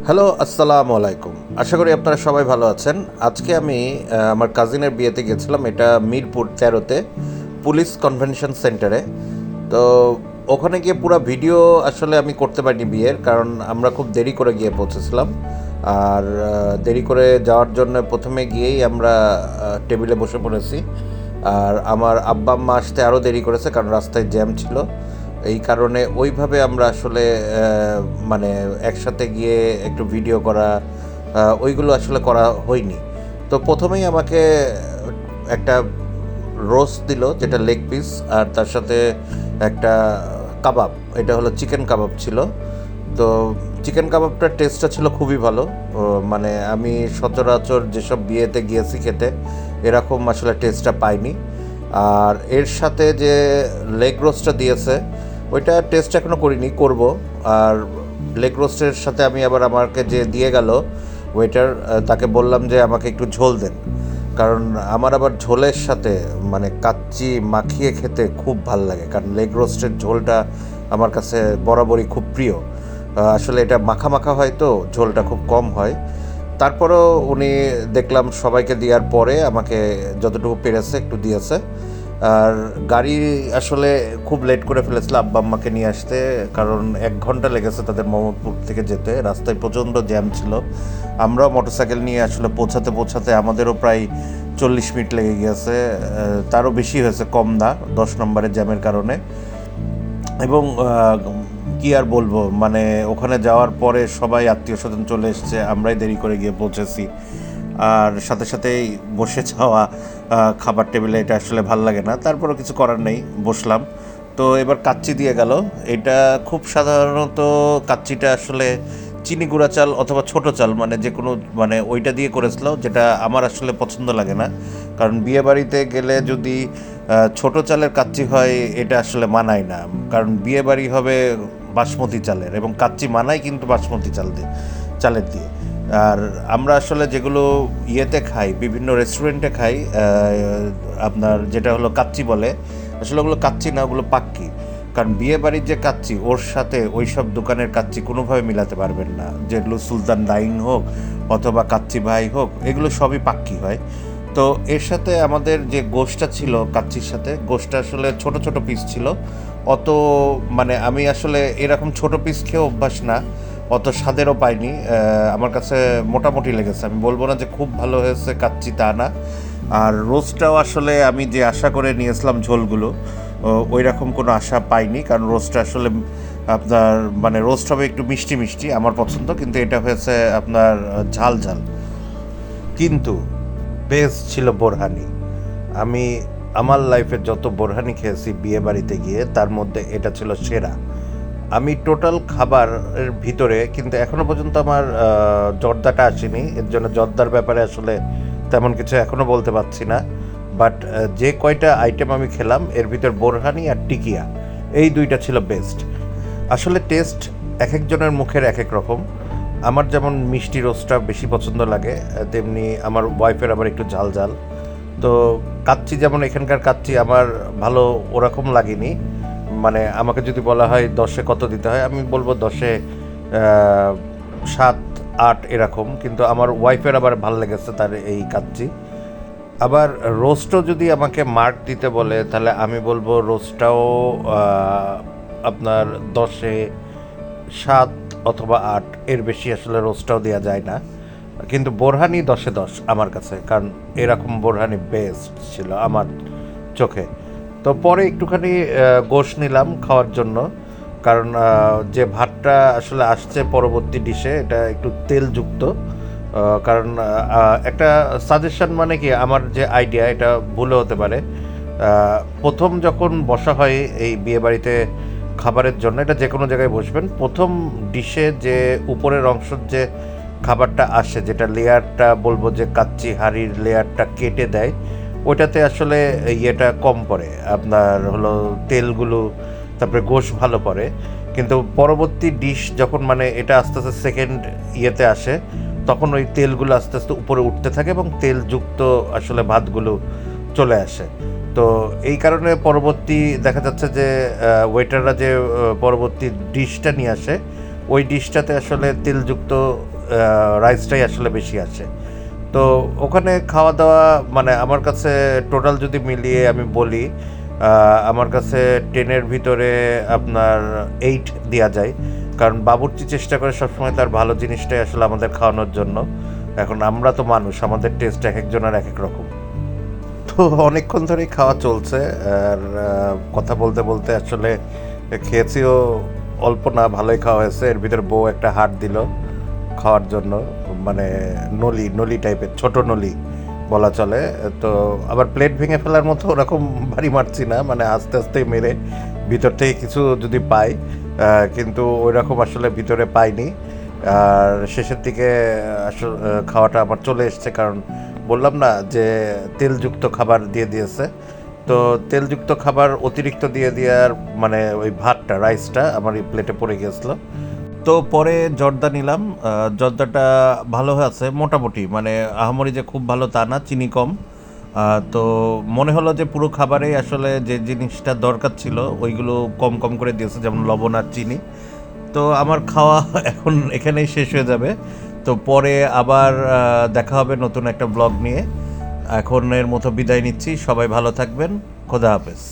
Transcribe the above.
Hello, আসসালামু আলাইকুম। আশা করি আপনারা সবাই ভালো আছেন। আজকে আমি আমার কাজিনের বিয়েতে গেছিলাম। এটা মিরপুর ১৩-তে পুলিশ কনভেনশন সেন্টারে। তো ওখানে গিয়ে পুরো ভিডিও আসলে আমি করতে পারিনি বিয়ের, কারণ আমরা খুব দেরি করে গিয়ে পৌঁছেছিলাম। আর দেরি করে যাওয়ার জন্য প্রথমে গিয়েই আমরা টেবিলে বসে পড়েছি। আর আমার আব্বা আম্মা আসতে আরও দেরি করেছে, কারণ রাস্তায় জ্যাম ছিল। এই কারণে ওইভাবে আমরা আসলে মানে একসাথে গিয়ে একটু ভিডিও করা, ওইগুলো আসলে করা হয়নি। তো প্রথমেই আমাকে একটা রোস্ট দিল, যেটা লেগ পিস, আর তার সাথে একটা কাবাব, এটা হলো চিকেন কাবাব ছিল। তো চিকেন কাবাবটার টেস্টটা ছিল খুবই ভালো। মানে আমি সচরাচর যেসব বিয়েতে গিয়েছি খেতে, এরকম আসলে টেস্টটা পাইনি। আর এর সাথে যে লেগ রোস্টটা দিয়েছে, ওইটা টেস্ট এখনও করিনি, করব। আর লেগ রোস্টের সাথে আমি আবার আমাকে যে দিয়ে গেল ওয়েটার, তাকে বললাম যে আমাকে একটু ঝোল দেন, কারণ আমার আবার ঝোলের সাথে মানে কাচ্চি মাখিয়ে খেতে খুব ভাল লাগে, কারণ লেগ রোস্টের ঝোলটা আমার কাছে বরাবরই খুব প্রিয়। আসলে এটা মাখা মাখা হয়, তো ঝোলটা খুব কম হয়। তারপরেও উনি দেখলাম সবাইকে দেওয়ার পরে আমাকে যতটুকু পেরেছে একটু দিয়েছে। আর গাড়ি আসলে খুব লেট করে ফেলেছিল আব্বা আম্মাকে নিয়ে আসতে, কারণ 1 ঘন্টা লেগেছে তাদের মোহাম্মদপুর থেকে যেতে। রাস্তায় প্রচণ্ড জ্যাম ছিল। আমরাও মোটরসাইকেল নিয়ে আসলে পৌঁছাতে পৌঁছাতে আমাদেরও প্রায় 40 মিনিট লেগে গিয়েছে। তারও বেশি হয়েছে, কম না, 10 নম্বরের জ্যামের কারণে। এবং কি আর বলবো, মানে ওখানে যাওয়ার পরে সবাই আত্মীয় স্বজন চলে এসছে, আমরাই দেরি করে গিয়ে পৌঁছেছি। আর সাথে সাথেই বসে যাওয়া খাবার টেবিলে, এটা আসলে ভাল লাগে না, তারপরও কিছু করার নেই, বসলাম। তো এবার কাচ্চি দিয়ে গেল। এটা খুব সাধারণত কাচ্চিটা আসলে চিনি গুঁড়া চাল অথবা ছোট চাল, মানে যে কোনো, মানে ওইটা দিয়ে করেছিল, যেটা আমার আসলে পছন্দ লাগে না। কারণ বিয়ে বাড়িতে গেলে যদি ছোট চালের কাচ্চি হয়, এটা আসলে মানায় না, কারণ বিয়ে বাড়ি হবে বাসমতি চালের, এবং কাচ্চি মানায় কিন্তু বাসমতি চালের দিয়ে। আর আমরা আসলে যেগুলো ইয়েতে খাই, বিভিন্ন রেস্টুরেন্টে খাই, আপনার যেটা হলো কাচ্চি বলে, আসলে ওগুলো কাচ্চি না, ওগুলো পাক্কি। কারণ বিয়ে বাড়ির যে কাচ্চি, ওর সাথে ওই সব দোকানের কাচ্চি কোনোভাবে মিলাতে পারবেন না, যেগুলো সুলতান ডাইন হোক অথবা কাচ্চি ভাই হোক, এগুলো সবই পাক্কি হয়। তো এর সাথে আমাদের যে গোশটা ছিল কাচ্চির সাথে, গোশটা আসলে ছোট ছোট পিস ছিল। অত মানে আমি আসলে এরকম ছোট পিস খেয়ে অভ্যাস না, অত স্বাদেরও পাইনি। আমার কাছে মোটামুটি লেগেছে, আমি বলবো না যে খুব ভালো হয়েছে কাচ্চি, তা না। আর রোস্টটাও আসলে আমি যে আশা করে নিয়েছিলাম ঝোলগুলো, ওই রকম কোনো আশা পাইনি, কারণ রোস্টটা আসলে আপনার মানে রোস্ট হবে একটু মিষ্টি মিষ্টি, আমার পছন্দ, কিন্তু এটা হয়েছে আপনার ঝাল ঝাল। কিন্তু বেস্ট ছিল বোরহানি। আমি আমার লাইফে যত বোরহানি খেয়েছি বিয়ে বাড়িতে গিয়ে, তার মধ্যে এটা ছিল সেরা। আমি টোটাল খাবারের ভিতরে কিন্তু এখনও পর্যন্ত আমার জর্দাটা আসেনি, এর জন্য জর্দার ব্যাপারে আসলে তেমন কিছু এখনও বলতে পারছি না। বাট যে কয়টা আইটেম আমি খেলাম, এর ভিতর বোরহানি আর টিকিয়া, এই দুইটা ছিল বেস্ট। আসলে টেস্ট এক একজনের মুখের এক এক রকম। আমার যেমন মিষ্টি রোস্টটা বেশি পছন্দ লাগে, তেমনি আমার ওয়াইফের আবার একটু ঝাল ঝাল। তো কাচ্চি যেমন এখানকার কাচ্চি আমার ভালো ওরকম লাগেনি। মানে আমাকে যদি বলা হয় 10-এ কত দিতে হয়, আমি বলবো 10-এ 7-8 এরকম। কিন্তু আমার ওয়াইফের আবার ভালো লেগেছে তার এই কাচ্চি। আবার রোস্টও যদি আমাকে মার্ক দিতে বলে, তাহলে আমি বলবো রোস্টটাও আপনার 10-এ 7 অথবা 8, এর বেশি আসলে রোস্টটাও দেওয়া যায় না। কিন্তু বোরহানি 10-এ 10 আমার কাছে, কারণ এরকম বোরহানি বেস্ট ছিল আমার চোখে। তো পরে একটুখানি গোশ নিলাম খাওয়ার জন্য, কারণ যে ভাতটা আসলে আসছে পরবর্তী ডিশে, এটা একটু তেলযুক্ত। কারণ একটা সাজেশন, মানে কি, আমার যে আইডিয়া, এটা ভুলও হতে পারে। প্রথম যখন বসা হয় এই বিয়েবাড়িতে খাবারের জন্য, এটা যে কোনো জায়গায় বসবেন, প্রথম ডিশে যে উপরের অংশ যে খাবারটা আসে, যেটা লেয়ারটা বলবো যে কাচ্চি হাঁড়ির লেয়ারটা কেটে দেয়, ওইটাতে আসলে ইয়েটা কম পড়ে, আপনার হলো তেলগুলো, তারপরে গোশ ভালো পড়ে। কিন্তু পরবর্তী ডিশ যখন, মানে এটা আস্তে আস্তে সেকেন্ড ইয়েতে আসে, তখন ওই তেলগুলো আস্তে আস্তে উপরে উঠতে থাকে এবং তেলযুক্ত আসলে ভাতগুলো চলে আসে। তো এই কারণে পরবর্তী দেখা যাচ্ছে যে ওয়েটাররা যে পরবর্তী ডিশটা নিয়ে আসে, ওই ডিশটাতে আসলে তেলযুক্ত রাইসটাই আসলে বেশি আসে। তো ওখানে খাওয়া দাওয়া মানে আমার কাছে টোটাল যদি মিলিয়ে আমি বলি আমার কাছে 10-এর ভিতরে আপনার 8 দেওয়া যায়, কারণ বাবুর্চি চেষ্টা করে সবসময় তার ভালো জিনিসটাই আসলে আমাদের খাওয়ানোর জন্য। এখন আমরা তো মানুষ, আমাদের টেস্ট এক একজনের এক এক রকম। তো অনেকক্ষণ ধরেই খাওয়া চলছে, আর কথা বলতে বলতে আসলে খেয়েছিও অল্প না, ভালোই খাওয়া হয়েছে। এর ভিতরে বউ একটা হাট দিল খাওয়ার জন্য, মানে নলি নলি টাইপের, ছোট নলি বলা চলে। তো আবার প্লেট ভেঙে ফেলার মতো ওরকম ভারী মারছি না, মানে আস্তে আস্তে মেরে ভিতর থেকে কিছু যদি পাই, কিন্তু ওই রকম আসলে ভিতরে পাইনি। আর শেষের দিকে আসলে খাওয়াটা আমার চলে এসছে, কারণ বললাম না যে তেলযুক্ত খাবার দিয়ে দিয়েছে। তো তেলযুক্ত খাবার অতিরিক্ত দিয়ে দেওয়ার মানে ওই ভাতটা, রাইসটা আমার এই প্লেটে পড়ে গিয়েছিলো। তো পরে জর্দা নিলাম, জর্দাটা ভালো আছে মোটামুটি, মানে আহামরি যে খুব ভালো তা না, চিনি কম। তো মনে হলো যে পুরো খাবারেই আসলে যে জিনিসটা দরকার ছিল ওইগুলো কম কম করে দিয়েছে, যেমন লবণ আর চিনি। তো আমার খাওয়া এখন এখানেই শেষ হয়ে যাবে। তো পরে আবার দেখা হবে নতুন একটা ব্লগ নিয়ে। এখনের মতো বিদায় নিচ্ছি, সবাই ভালো থাকবেন, খোদা হাফেজ।